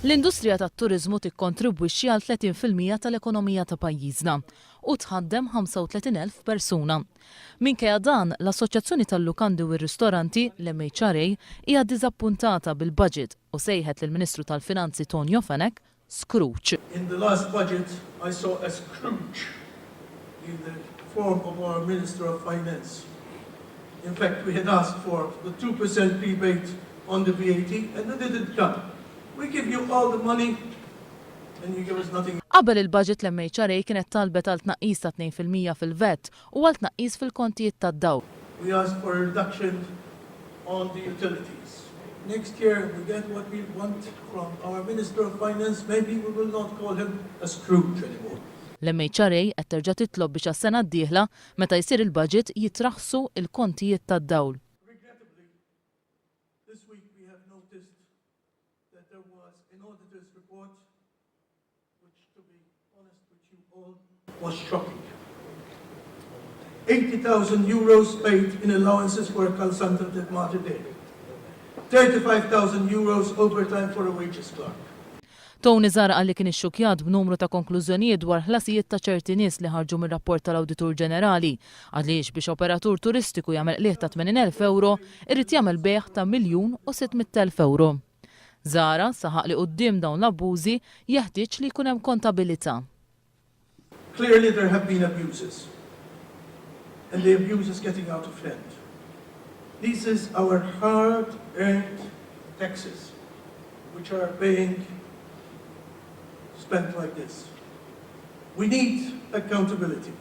L-industrija tat-turiżmu tikkontribwixxi għal 30% tal-ekonomija ta' pajjiżna u tħaddem 35,000 persuna. Minkejja dan, l-Assoċjazzjoni tal-Lukandi u r-Ristoranti, l-MHRA, hija ddiżappuntata bil-budget u sejħet lill-Ministru tal-Finanzi Tonio Fenech Scrooge. In the last budget, I saw a Scrooge in the form of our Minister of Finance. In fact, we had asked for the 2% rebate on the VAT and it didn't come. We give you all the money and you give us nothing. Qabel il-budget l-MHRA kienet talbet għal tnaqqis ta' 2% fil-VAT u għal tnaqqis fil-kontijiet tad-dawl. We asked for a reduction on the utilities. Next year we get what we want from our Minister of Finance. Maybe we will not call him a Scrooge anymore. L-MHRA qed terġa' titlob biex għas-sena d-dieħla meta jsir il-budget jitraħsu il-kontijiet tad-dawl. Regrettably, this week we have noticed that there was an auditor's report, which, to be honest with you all, was shocking. 80,000 euros paid in allowances for a consultant at Mater Dei. 35,000 euros overtime for a wages clerk. Tony Zara għalli kien ixxukjat b'numru ta' konklużjonijiet dwar ħlasijiet ta' ċerti nies li ħarġu mir-rapport tal-Awditur Ġenerali għaliex biex operatur turistiku jagħmel qlieħ ta' 80,000 euro irrid jagħmel bejgħ ta' 1,600,000 euro. Zara saħaq li quddiem dawn l-abbużi jeħtieġ li jkun hemm kontabilità. Clearly there have been abuses, and the abuse is getting out of hand. This is our hard-earned taxes, which are being spent like this. We need accountability.